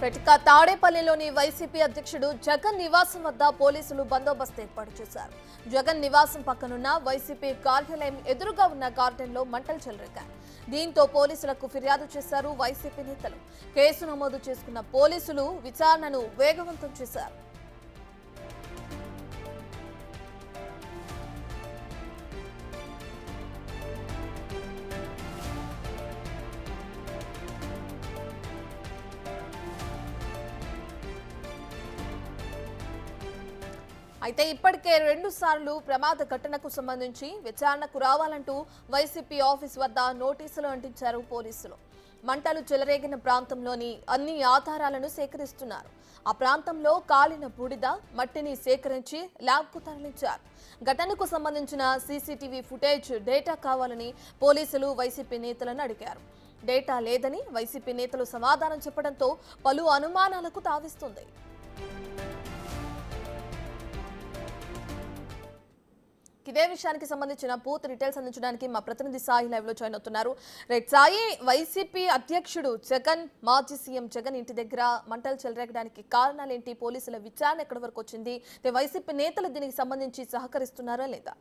ఇక తాడేపల్లిలోని వైసీపీ అధ్యక్షుడు జగన్ నివాసం వద్ద పోలీసులు బందోబస్తు ఏర్పాటు చేశారు. జగన్ నివాసం పక్కనున్న వైసీపీ కార్యాలయం ఎదురుగా ఉన్న గార్డెన్లో మంటలు చెలరేగాయి. దీంతో పోలీసులకు ఫిర్యాదు చేశారు వైసీపీ నేతలు. కేసు నమోదు చేసుకున్న పోలీసులు విచారణను వేగవంతం చేశారు. అయితే ఇప్పటికే 2 సార్లు ప్రమాద ఘటనకు సంబంధించి విచారణకు రావాలంటూ వైసీపీ ఆఫీస్ వద్ద నోటీసులు అంటించారు పోలీసులు. మంటలు చెలరేగిన ప్రాంతంలోని అన్ని ఆధారాలను సేకరిస్తున్నారు. ఆ ప్రాంతంలో కాలిన బూడిద, మట్టిని సేకరించి ల్యాబ్కు తరలించారు. ఘటనకు సంబంధించిన సీసీటీవీ ఫుటేజ్ డేటా కావాలని పోలీసులు వైసీపీ నేతలను అడిగారు. డేటా లేదని వైసీపీ నేతలు సమాధానం చెప్పడంతో పలు అనుమానాలకు తావిస్తుంది. ఇదే విషయానికి సంబంధించిన పూర్తి డీటెయిల్స్ అందించడానికి మా ప్రతినిధి సాయి లైవ్ లో జాయిన్ అవుతున్నారు. రైట్ సాయి, వైసీపీ అధ్యక్షుడు జగన్, మాజీ సీఎం జగన్ ఇంటి దగ్గర మంటలు చెలరేగడానికి కారణాలు ఏంటి? పోలీసుల విచారణ ఎక్కడి వరకు వచ్చింది? వైసీపీ నేతలు దీనికి సంబంధించి సహకరిస్తున్నారా లేదా?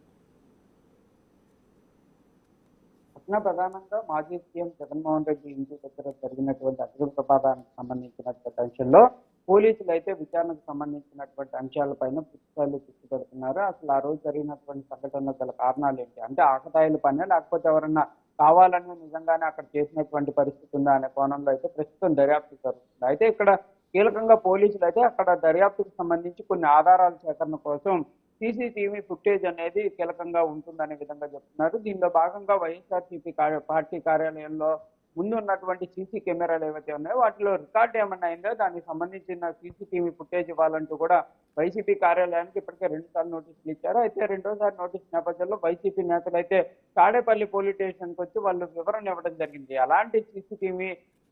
ప్రధానంగా మాజీ సీఎం జగన్మోహన్ రెడ్డి ఇంటి దగ్గర జరిగినటువంటి అగ్ని ప్రమాదానికి సంబంధించినటువంటి అంశంలో పోలీసులు అయితే విచారణకు సంబంధించినటువంటి అంశాలపైన పూర్తిస్థాయిలో దృష్టి పెడుతున్నారు. అసలు ఆ రోజు జరిగినటువంటి సంఘటనలో గల కారణాలు ఏంటి, అంటే ఆకతాయిల పని లేకపోతే ఎవరన్నా కావాలని నిజంగానే అక్కడ చేసినటువంటి పరిస్థితి ఉందా అనే కోణంలో అయితే ప్రస్తుతం దర్యాప్తు జరుగుతుంది. అయితే ఇక్కడ కీలకంగా పోలీసులు అయితే అక్కడ దర్యాప్తుకు సంబంధించి కొన్ని ఆధారాల సేకరణ కోసం సీసీటీవీ ఫుటేజ్ అనేది కీలకంగా ఉంటుందనే విధంగా చెప్తున్నారు. దీనిలో భాగంగా వైఎస్ఆర్సీపీ పార్టీ కార్యాలయంలో ముందు ఉన్నటువంటి సీసీ కెమెరాలు ఏవైతే ఉన్నాయో వాటిలో రికార్డు ఏమన్నా అయిందో దానికి సంబంధించిన సీసీటీవీ ఫుటేజ్ ఇవ్వాలంటూ కూడా వైసీపీ కార్యాలయానికి ఇప్పటికే 2 సార్లు నోటీసులు ఇచ్చారు. అయితే 2వ నోటీస్ నేపథ్యంలో వైసీపీ నేతలు అయితే తాడేపల్లి పోలీస్ స్టేషన్కి వచ్చి వాళ్ళు వివరణ ఇవ్వడం జరిగింది. అలాంటి సీసీటీవీ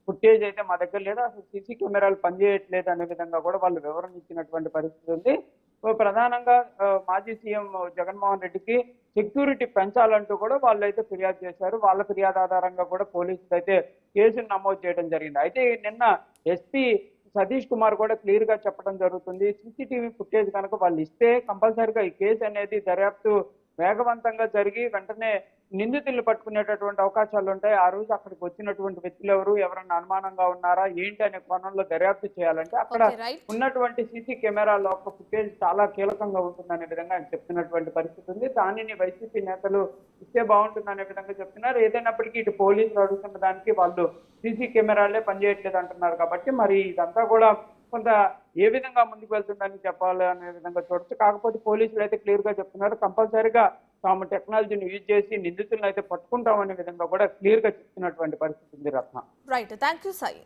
ఫుటేజ్ అయితే మా దగ్గర లేదు, అసలు సీసీ కెమెరాలు పనిచేయట్లేదు అనే విధంగా కూడా వాళ్ళు వివరణ ఇచ్చినటువంటి పరిస్థితి ఉంది. ప్రధానంగా మాజీ సీఎం జగన్మోహన్ రెడ్డికి సెక్యూరిటీ పెంచాలంటూ కూడా వాళ్ళు అయితే ఫిర్యాదు చేశారు. వాళ్ళ ఫిర్యాదు ఆధారంగా కూడా పోలీసులు అయితే కేసును నమోదు చేయడం జరిగింది. అయితే నిన్న ఎస్పీ సతీష్ కుమార్ కూడా క్లియర్ గా చెప్పడం జరుగుతుంది. సీసీటీవీ ఫుటేజ్ కనుక వాళ్ళు ఇస్తే కంపల్సరీగా ఈ కేసు అనేది దర్యాప్తు వేగవంతంగా జరిగి వెంటనే నిందితులు పట్టుకునేటటువంటి అవకాశాలు ఉంటాయి. ఆ రోజు అక్కడికి వచ్చినటువంటి వ్యక్తులు ఎవరన్నా అనుమానంగా ఉన్నారా ఏంటి అనే కోణంలో దర్యాప్తు చేయాలంటే అక్కడ ఉన్నటువంటి సీసీ కెమెరాల యొక్క ఫుటేజ్ చాలా కీలకంగా ఉంటుందనే విధంగా ఆయన చెప్తున్నటువంటి పరిస్థితి ఉంది. దానిని వైసీపీ నేతలు ఇస్తే బాగుంటుందనే విధంగా చెప్తున్నారు. ఏదైనప్పటికీ ఇటు పోలీసులు అడుగుతున్న దానికి వాళ్ళు సీసీ కెమెరాలే పనిచేయట్లేదు అంటున్నారు. కాబట్టి మరి ఇదంతా కూడా కొంత ఏ విధంగా ముందుకు వెళ్తుందని చెప్పాలి అనే విధంగా చూడొచ్చు. కాకపోతే పోలీసులు అయితే క్లియర్ గా చెప్తున్నారు, కంపల్సరీగా తాము టెక్నాలజీని యూజ్ చేసి నిందితులను అయితే పట్టుకుంటామనే విధంగా కూడా క్లియర్ గా చెప్తున్నటువంటి పరిస్థితి ఉంది. Ratna. Right, thank you Sai.